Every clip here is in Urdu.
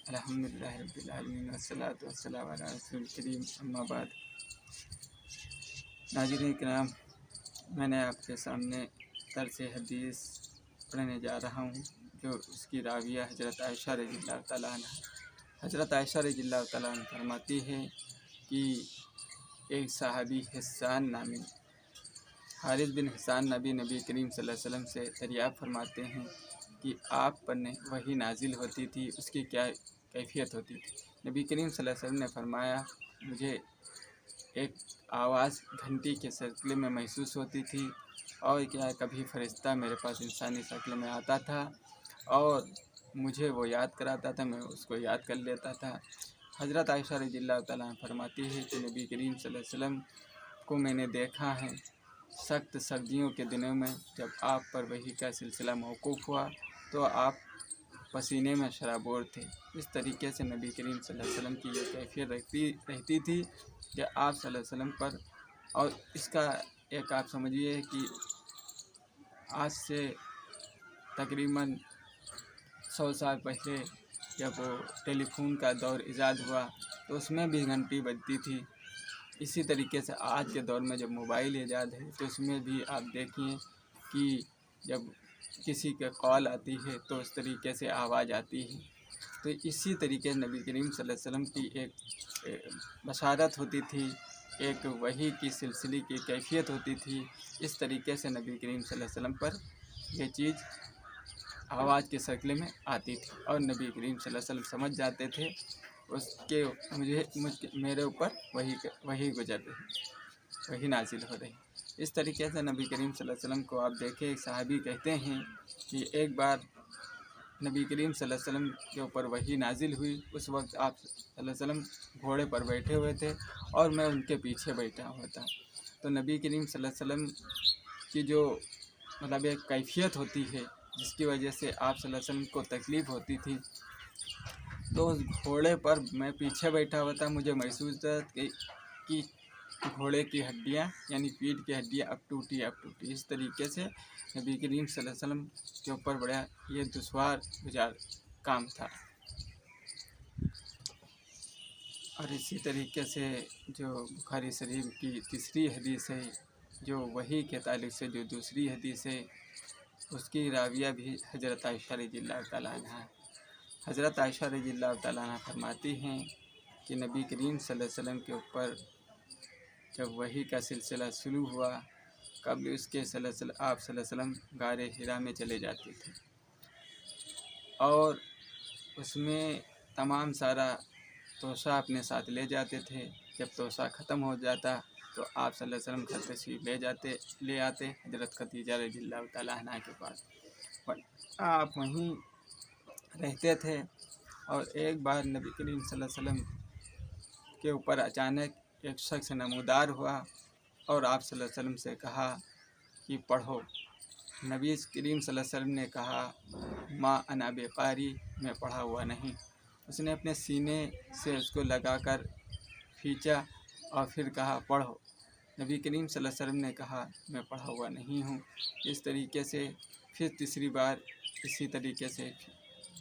الحمدللہ رب العالمین والصلاۃ والسلام علی رسول کریم اما بعد۔ ناظرین کرام، میں نے آپ کے سامنے درس حدیث پڑھنے جا رہا ہوں جو اس کی راویہ حضرت عائشہ رضی اللہ تعالیٰ عنہ۔ حضرت عائشہ رضی اللہ تعالیٰ عنہ فرماتی ہے کہ ایک صحابی حسان نامی حارث بن حسان نبی کریم صلی اللہ علیہ وسلم سے دریافت فرماتے ہیں کہ آپ پر وحی نازل ہوتی تھی، اس کی کیا کیفیت ہوتی تھی؟ نبی کریم صلی اللہ علیہ وسلم نے فرمایا، مجھے ایک آواز گھنٹی کے سلسلے میں محسوس ہوتی تھی، اور کیا کبھی فرشتہ میرے پاس انسانی شکل میں آتا تھا اور مجھے وہ یاد کراتا تھا، میں اس کو یاد کر لیتا تھا۔ حضرت عائشہ رضی اللہ تعالیٰ عنہ فرماتی ہے کہ نبی کریم صلی اللہ علیہ وسلم کو میں نے دیکھا ہے سخت سردیوں کے دنوں میں، جب آپ پر وحی کا سلسلہ موقوف ہوا تو آپ پسینے میں شرابور تھے۔ اس طریقے سے نبی کریم صلی اللہ علیہ وسلم کی یہ کیفیت رہتی تھی کہ آپ صلی اللہ علیہ وسلم پر، اور اس کا ایک آپ سمجھیے کہ آج سے تقریباً 100 سال پہلے جب وہ ٹیلی فون کا دور ایجاد ہوا تو اس میں بھی گھنٹی بجتی تھی۔ اسی طریقے سے آج کے دور میں جب موبائل ایجاد ہے تو اس میں بھی آپ دیکھیں کہ جب کسی کے کال آتی ہے تو اس طریقے سے آواز آتی ہے۔ تو اسی طریقے سے نبی کریم صلی اللہ علیہ وسلم کی ایک بشارت ہوتی تھی، ایک وحی کی سلسلے کی کیفیت ہوتی تھی۔ اس طریقے سے نبی کریم صلی اللہ علیہ وسلم پر یہ چیز آواز کے شکل میں آتی تھی، اور نبی کریم صلی اللہ علیہ وسلم سمجھ جاتے تھے اس کے میرے اوپر وحی گزر رہی، وحی نازل ہو رہی۔ اس طریقے سے نبی کریم صلی اللہ علیہ وسلم کو آپ دیکھیں، ایک صحابی کہتے ہیں کہ ایک بار نبی کریم صلی اللہ علیہ وسلم کے اوپر وحی نازل ہوئی، اس وقت آپ صلی اللہ علیہ وسلم گھوڑے پر بیٹھے ہوئے تھے اور میں ان کے پیچھے بیٹھا ہوا تھا۔ تو نبی کریم صلی اللہ علیہ وسلم کی جو ایک کیفیت ہوتی ہے جس کی وجہ سے آپ صلی اللہ علیہ وسلم کو تکلیف ہوتی تھی، تو اس گھوڑے پر میں پیچھے بیٹھا ہوا تھا، مجھے محسوس تھا کہ گھوڑے کی ہڈیاں یعنی پیٹھ کی ہڈیاں اب ٹوٹی۔ اس طریقے سے نبی کریم صلی اللہ علیہ وسلم کے اوپر بڑا یہ دشوار گزار کام تھا۔ اور اسی طریقے سے جو بخاری شریف کی تیسری حدیث ہے، جو وحی کے تعلق سے جو دوسری حدیث ہے، اس کی راویہ بھی حضرت عائشہ رضی اللہ تعالیٰ عنہ ہے۔ حضرت عائشہ رضی اللہ تعالیٰ عنہ فرماتی ہیں کہ نبی کریم صلی اللہ علیہ وسلم کے اوپر جب وحی کا سلسلہ شروع ہوا، قبل اس کے آپ صلی اللہ علیہ وسلم غار حرا میں چلے جاتے تھے، اور اس میں تمام سارا توشہ اپنے ساتھ لے جاتے تھے۔ جب توشہ ختم ہو جاتا تو آپ صلی اللہ علیہ وسلم گھر تشریف لے آتے حضرت خدیجہ رضی اللہ تعالیٰ عنہ کے پاس، آپ وہیں رہتے تھے۔ اور ایک بار نبی کریم صلی اللہ علیہ وسلم کے اوپر اچانک ایک شخص نمودار ہوا اور آپ صلی اللہ علیہ وسلم سے کہا کہ پڑھو۔ نبی کریم صلی اللہ علیہ وسلم نے کہا، ما انا بقاری، میں پڑھا ہوا نہیں۔ اس نے اپنے سینے سے اس کو لگا کر کھینچا اور پھر کہا، پڑھو۔ نبی کریم صلی اللہ علیہ وسلم نے کہا، میں پڑھا ہوا نہیں ہوں۔ اس طریقے سے پھر تیسری بار اسی طریقے سے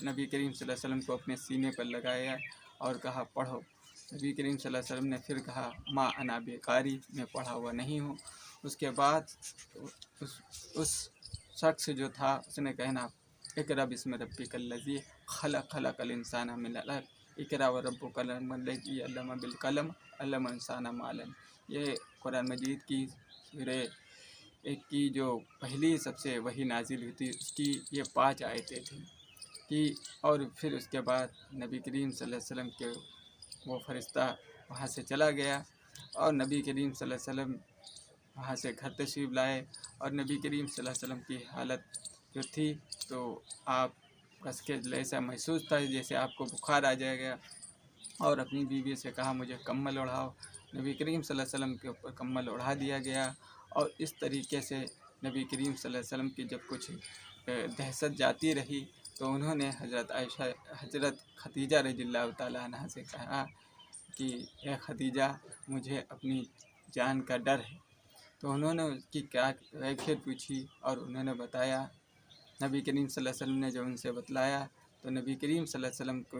نبی کریم صلی اللہ علیہ وسلم کو اپنے سینے پر لگایا اور کہا، پڑھو۔ نبی کریم صلی اللہ علیہ وسلم نے پھر کہا، ما انا بقاری، میں پڑھا ہوا نہیں ہوں۔ اس کے بعد اس شخص جو تھا اس نے کہنا، اقرأ بسم ربک الذی خلق الانسان من علق، اقرأ وربک الاکرم الذی علم بالقلم علم الانسان ما لم۔ یہ قرآن مجید کی سورہ کی جو پہلی سب سے وحی نازل ہوئی تھی، اس کی یہ 5 آیتیں تھیں اور پھر اس کے بعد نبی کریم صلی اللہ علیہ وسلم کے وہ فرشتہ وہاں سے چلا گیا، اور نبی کریم صلی اللہ علیہ وسلم وہاں سے گھر تشریف لائے، اور نبی کریم صلی اللہ علیہ وسلم کی حالت جو تھی تو آپ کس کے ایسا محسوس تھا جیسے آپ کو بخار آ جائے گا، اور اپنی بیوی سے کہا، مجھے کمبل اوڑھاؤ۔ نبی کریم صلی اللہ علیہ وسلم کے اوپر کمبل اوڑھا دیا گیا، اور اس طریقے سے نبی کریم صلی اللہ علیہ وسلم کی جب کچھ دہشت جاتی رہی تو انہوں نے حضرت خدیجہ رضی اللہ تعالیٰ عنہ سے کہا کہ اے خدیجہ، مجھے اپنی جان کا ڈر ہے۔ تو انہوں نے اس کی کیا کیفیت پوچھی اور انہوں نے بتایا۔ نبی کریم صلی اللہ علیہ وسلم نے جو ان سے بتلایا تو نبی کریم صلی اللہ علیہ وسلم کو